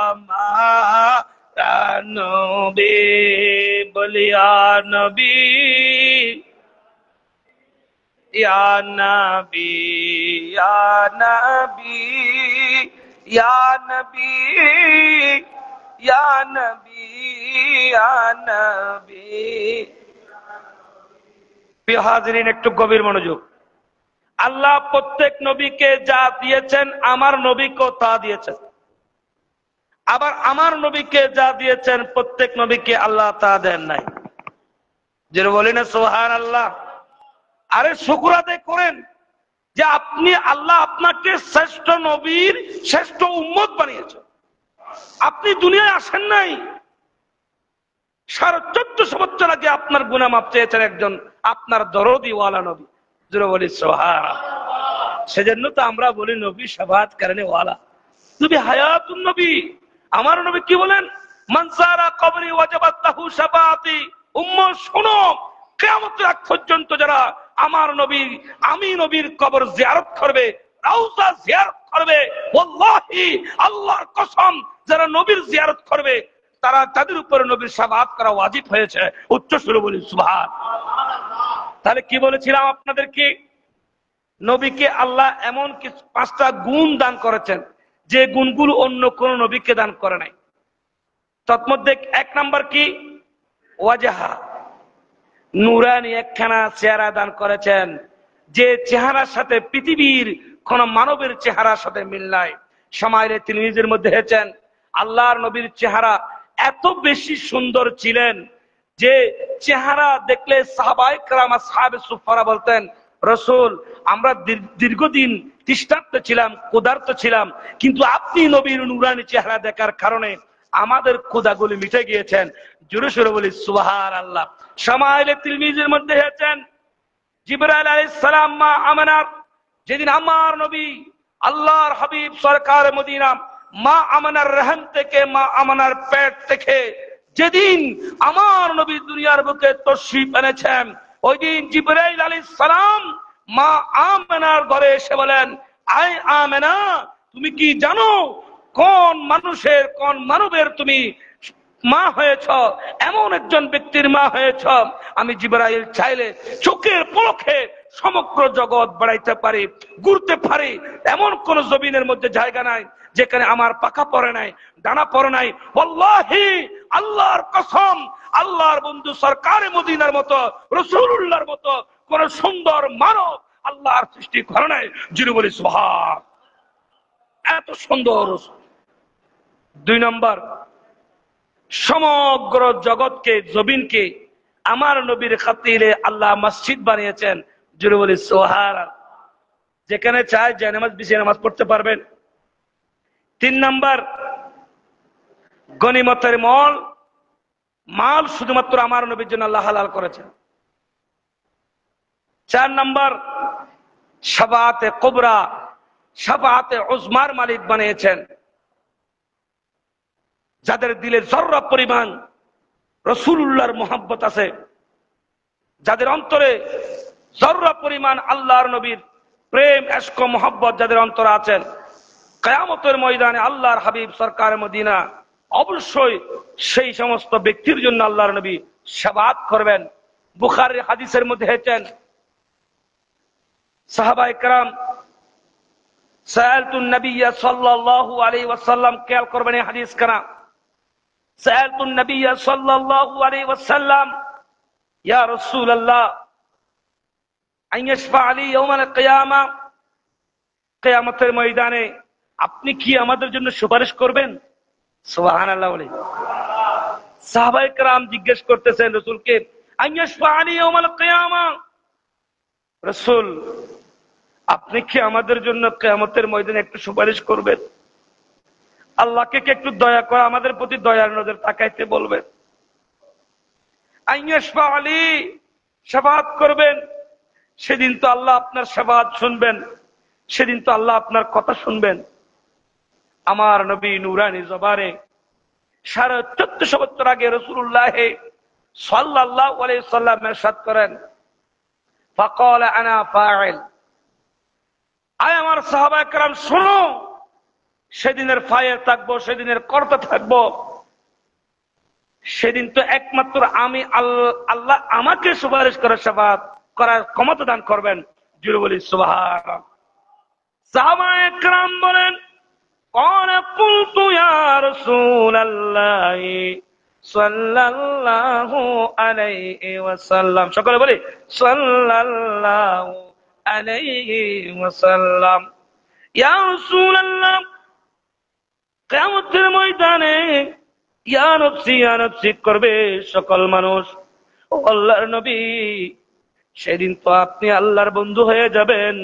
हमारा नबी, बोलिया नबी या नबी या नबी या नबी या नबी या नबी। প্রিয় হাজিরিন, একটু গভীর মনোযোগ। আল্লাহ প্রত্যেক নবীকে যা দিয়েছেন, আমার নবীকেও তা দিয়েছেন। আবার আমার নবীকে যা দিয়েছেন, প্রত্যেক নবীকে আল্লাহ তা দেন নাই। যে বলি না সুবহানাল্লাহ। আরে শুকর আদায় করেন যে আপনি, আল্লাহ আপনাকে শ্রেষ্ঠ নবীর শ্রেষ্ঠ উম্মত বানিয়েছেন। আপনি দুনিয়ায় আসেন নাই, 1450 বছর আগে আপনার গুনাহ মাফ চেয়েছেন একজন আপনার দরদি ওয়ালা নবী। জোরে বলি সুবহানাল্লাহ। সেজন্য তো আমরা বলি নবী শাফাআত করনে ওয়ালা, নবী হায়াতুন নবী। আমার নবী কি বলেন? মান যারা কবরি ওয়াজাবাত লাহু শাফাআতি। উম্মত শোনো, কিয়ামতের আগ পর্যন্ত যারা আমার নবী, আমি নবীর কবর জিয়ারত করবে, রওজা জিয়ারত করবে, ওয়াল্লাহি আল্লাহর কসম, যারা নবীর জিয়ারত করবে তারা, তাদের উপরে নবীর শাফাআত করা ওয়াজিব হয়েছে। উচ্চ সুরে বলি সুবহানাল্লাহ। তাহলে কি বলেছিলাম আপনাদেরকে? নবীকে আল্লাহ এমন কিছু 5টা গুণ দান করেছেন যে গুণগুলো অন্য কোন নবীকে দান করে নাই। তন্মধ্যে 1 নাম্বার কি? ওয়াজহা, নুরানি একখানা চেহারা দান করেছেন, যে চেহারার সাথে পৃথিবীর কোন মানবের চেহারার সাথে মিল নাই। সময়ের তিনি নিজের মধ্যে হেছেন আল্লাহর নবীর চেহারা এত বেশি সুন্দর ছিলেন যে চেহারা দেখলে সাহাবায়ে কেরাম আসহাবে সুফারা বলতেন, রাসূল আমরা দীর্ঘদিন তৃষ্ণার্ত ছিলাম, ক্ষুধার্ত ছিলাম, কিন্তু আপনি নবীর নূরানী চেহারা দেখার কারণে আমাদের ক্ষুধাগুলি মিটে গিয়েছেন। জোরে সোরে বলি সুবহানাল্লাহ। শামাইলে তিরমিজির মধ্যে হয়েছেন জিবরাইল আলাইহিস সালাম মা আমানার, যেদিন আমার নবী আল্লাহর হাবিব সরকার মদিনা মা আমানার রহম থেকে, মা আমানার পেট থেকে যেদিন আমার নবী দুনিয়ার বুকে তশরিফ এনেছেন, ওই দিন জিবরাইল আলাইহিস সালাম মা আমানার ঘরে এসে বলেন, আয় আমেনা, তুমি কি জানো কোন মানুষের, কোন মানবের তুমি মা হয়েছ? এমন একজন ব্যক্তির মা হয়েছ, আমি জিবরাইল চাইলে চোখের পলকে সমগ্র জগৎ বেড়াইতে পারি, ঘুরতে পারি, এমন কোন জমিনের মধ্যে জায়গা নাই যেখানে আমার পাকা পড়ে নাই, ডানা পড়ে নাই। ওয়াল্লাহি, আল্লাহর কসম, আল্লাহর বন্ধু সরকারে মদিনার মতো, রাসূলুল্লাহর মতো কোন সুন্দর মানব আল্লাহর সৃষ্টি করে নাই। যিনি বলি সুবহান, এত সুন্দর। 2 নম্বর, সমগ্র জগৎকে, জমিনকে আমার নবীর খাতিরে আল্লাহ মসজিদ বানিয়েছেন। যিনি বলি সুবহান, যেখানে চায় যে নামাজ বিছিয়ে নামাজ পড়তে পারবেন। 3 নম্বর, গনিমতের মাল শুধুমাত্র আমার নবীর জন্য আল্লাহ হালাল করেছেন। 4 নম্বর, শাফাআতে কুবরা, শাফাআতে উজমার মালিক বানিয়েছেন। যাদের দিলে জর্রা পরিমাণ রাসূলুল্লাহর মুহাব্বত আছে, যাদের অন্তরে জর্রা পরিমাণ আল্লাহর নবীর প্রেম, ইশক, মুহাব্বত যাদের অন্তরে আছেন, কিয়ামতের ময়দানে আল্লাহর হাবিব সরকার মদিনা অবশ্যই সেই সমস্ত ব্যক্তির জন্য আল্লাহর নবী শাফাআত করবেন। বুখারীর হাদিসের মধ্যে হয়েছেন, সাহাবায়ে কেরাম সাআলতুন নবী সাল্লাল্লাহু আলাইহি ওয়াসাল্লাম, খেয়াল করবেন এই হাদিস কানা, সাআলতুন নবী সাল্লাল্লাহু আলাইহি ওয়াসাল্লাম ইয়া রাসূলুল্লাহ আন ইয়াশফা লি ইয়াউমাল কিয়ামা, কিয়ামতের ময়দানে আপনি কি আমাদের জন্য সুপারিশ করবেন? সুবহানাল্লাহ বলে সাহাবায়ে কেরাম জিজ্ঞেস করতেছেন রাসূলকে, আন ইয়াশফা লি ইয়াউমাল কিয়ামা, রাসূল আপনি কি আমাদের জন্য কিয়ামতের ময়দানে একটু সুপারিশ করবেন? আল্লাহকে কি একটু দয়া করে আমাদের প্রতি দয়ার নজর তাকাইতে বলবেন? আন ইয়াশফা লি, শাফাআত করবেন। সেদিন তো আল্লাহ আপনার শাফাআত শুনবেন, সেদিন তো আল্লাহ আপনার কথা শুনবেন। আমার নবী নূরানী জবানে 1450 বছর আগে রাসূলুল্লাহ সাল্লাল্লাহু আলাইহি ওয়াসাল্লাম ইরশাদ করেন, ফাকালা আনা ফাইল, আয় আমার সাহাবায়ে কেরাম শোনো, সেদিনের ফাইল থাকবো, সেদিনের কর্তা থাকবো। সেদিন তো একমাত্র আমি আল্লাহ আমাকে সুপারিশ করে শাফাআত করার ক্ষমতা দান করবেন। জোরে বলি সুবহানাল্লাহ। সাহাবায়ে কেরাম বলেন, ক্বালা কুলতু ইয়া রাসূলাল্লাহ সাল্লাল্লাহু আলাইহি ওয়াসাল্লাম, সকলে বলি সাল্লাল্লাহু আলাইহি ওয়াসাল্লাম, ইয়া রাসূলুল্লাহ কিয়ামতের ময়দানে ইয়া নফসি করবে সকল মানুষ। ও আল্লাহর নবী, সেদিন তো আপনি আল্লাহর বন্ধু হয়ে যাবেন,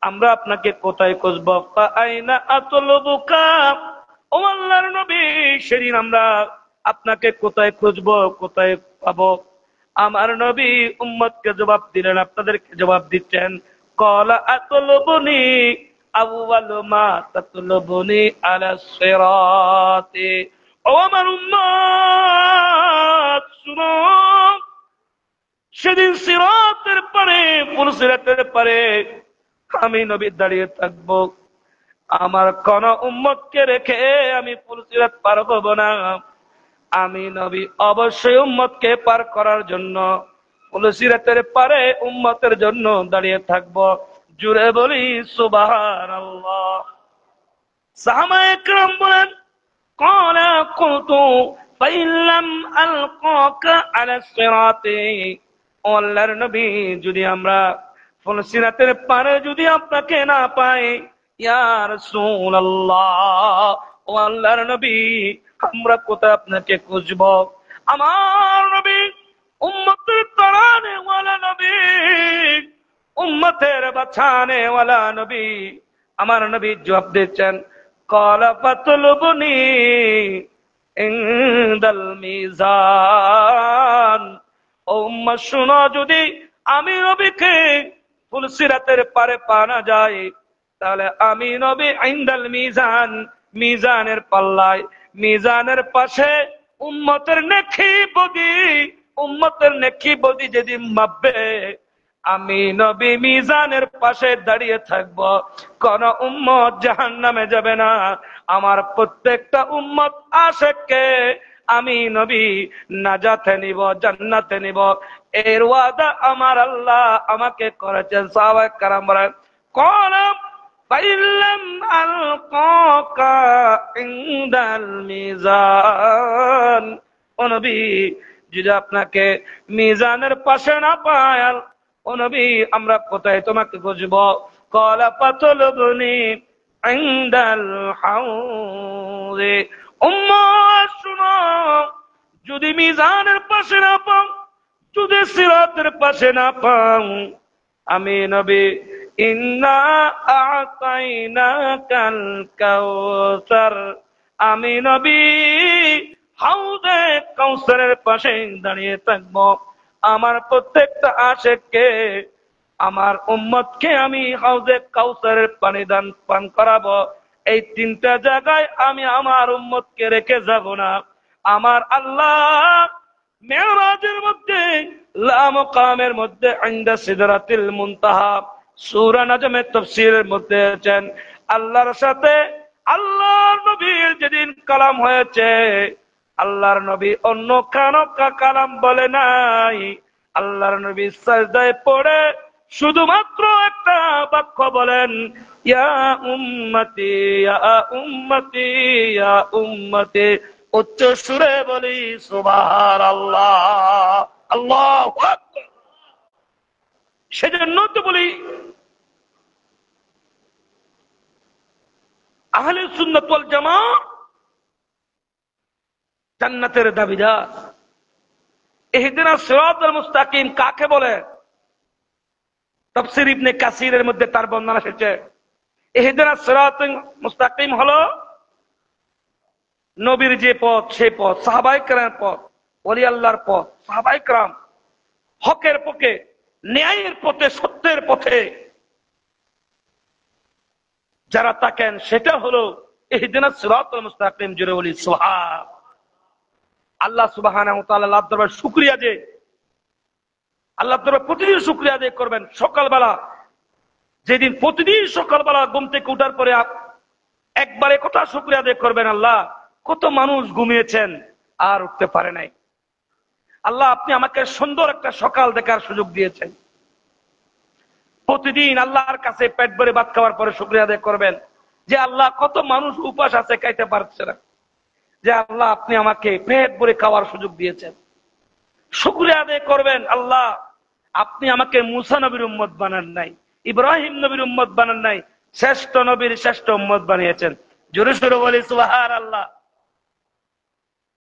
আমরা আপনাকে কোথায় খুঁজবো? আইনা আতলুবুকা, ও আল্লাহর নবী, সেদিন আমরা আপনাকে কোথায় খুঁজবো, কোথায় পাবো? আমার নবী উম্মতকে জবাব দিলেন, আপনাদেরকে জবাব দিচ্ছেন, ক্বালা আতলুবুনি আউয়ালু মা তাতলুবুনি আলা সিরাতি, ও আমার উম্মত শুনো, সেদিন সিরাতের পারে, ফুলসিরাতের পারে আমি নবী দাঁড়িয়ে থাকবো। আমার কোন উম্মতকে রেখে আমি ফুলসিরাত পার হব না। আমি নবী অবশ্যই উম্মতকে পার করার জন্য ফুলসিরাতের পারে উম্মতের জন্য দাঁড়িয়ে থাকবো। জুড়ে বলি সুবহানাল্লাহ। সাহাবায়ে কেরাম বলেন, ক্বালা কুলতু ফাইল্লাম আলকাকা আলা সিরাতি, ও আল্লাহর নবী, যদি আমরা ফুলসিরাতের পারে যদি আপনাকে না পাই, ইয়া রাসূলুল্লাহ, ও আল্লাহর নবী, আমরা কোথায় আপনাকে খুঁজবো? আমার নবী উম্মতের তাড়ানে ওয়ালা নবী, উম্মতের বাঁচানে ওয়ালা নবী, আমার নবী জবাব দিচ্ছেন, ক্বালা ফাতলুবনি ইনদাল মিজান। ও উম্মত শুনো, যদি আমি নবীকে ফুলসিরাতের পারে পানা যায়, তাহলে আমি নবী ইনদাল মিজান, মিজানের পাল্লায়, মিজানের পাশে উম্মতের নেকি বদি, উম্মতের নেকি বদি যেদিন মাপবে, আমি নবী মিজানের পাশে দাঁড়িয়ে থাকব। কোন উম্মত জাহান্নামে যাবে না। আমার প্রত্যেকটা উম্মত আশিককে আমি নবী নাজাতে নিব, জান্নাতে নিব। এর ওয়াদা আমার আল্লাহ আমাকে করেছেন। সাহাবায়ে কেরাম বলেন, কলাম ফাইল্লাম আলকাকা ইনদাল মিজান। ও নবী, যদি আপনাকে মিজানের পাশে না পাই, ও নবী আমরা কোথায় তোমাকে খুঁজব? ক্বালা ফাতলুবনি ইনদাল হাউযে। উম্মত শুনো, যদি মিজানের পাশে না পাও, যদি সিরাতের পাশে না পাও, আমি নবী ইন্না আ'তাইনাকাল কাউসার, আমি নবী হাউজে কাউসারের পাশে দাঁড়িয়ে থাকবো। আমার প্রত্যেকটা আশিককে, আমার উম্মতকে আমি হাউজে কাউসারের পানি দান পান করাবো। এই তিনটা জায়গায় আমি আমার উম্মতকে রেখে যাব না। আমার আল্লাহ মেরাজের মধ্যে, লা মুকামের মধ্যে, ইনদা সিদরাতিল মুনতাহা, সূরা নাজমের তাফসীরের মধ্যে আছেন, আল্লাহর সাথে আল্লাহর নবীর যেদিন কালাম হয়েছে, আল্লাহর নবী অন্য কানো কালাম বলে নাই। আল্লাহর নবী সাজদায় পড়ে শুধুমাত্র একটা বাক্য বলেন, ইয়া উম্মতি ইয়া উম্মতি ইয়া উম্মতি। উচ্চ সুরে বলি সুবহানাল্লাহ, আল্লাহু আকবার। সেজন্য তো বলি আহলে সুন্নাত ওয়াল জামাত জান্নাতের দাবিদার। ইহদিনাস সিরাতাল মুস্তাকিম কাকে বলে? তাফসীর ইবনে কাসিরের মধ্যে তার বর্ণনা এসেছে। ইহদিনাস সিরাতাল মুস্তাকিম হলো নবীর যে পথ, সেই পথ, সাহাবায়ে কেরামের পথ, ওলি আল্লাহর পথ। সাহাবায়ে কেরাম হকের পথে, ন্যায়ের পথে, সত্যের পথে যারা থাকেন, সেটা হলো ইহদিনাস সিরাতাল মুস্তাকিম। জোরে বলি সুবহান। আল্লাহ সুবহানাহু ওয়া তাআলা আল্লাহর দরবারে শুকরিয়া, যে আল্লাহর দরবারে প্রতিদিন শুকরিয়া আদায় করবেন। সকালবেলা, যেদিন প্রতিদিন সকালবেলা ঘুম থেকে উঠার পরে একবারে কথা শুকরিয়া আদায় করবেন, আল্লাহ কত মানুষ ঘুমিয়েছেন আর উঠতে পারে নাই, আল্লাহ আপনি আমাকে সুন্দর একটা সকাল দেখার সুযোগ দিয়েছেন। প্রতিদিন আল্লাহর কাছে পেট ভরে ভাত খাওয়ার পরে শুকরিয়া আদায় করবেন, যে আল্লাহ কত মানুষ উপাস আছে, খাইতে পারছে না, যে আল্লাহ আপনি আমাকে পেট ভরে খাওয়ার সুযোগ দিয়েছেন। শুকরিয়া আদায় করবেন, আল্লাহ আপনি আমাকে মুসা নবীর উম্মত বানান নাই, ইব্রাহিম নবীর উম্মত বানান নাই, শ্রেষ্ঠ নবীর শ্রেষ্ঠ উম্মত বানিয়েছেন। জোরে সোরে বলি সুবহানাল্লাহ।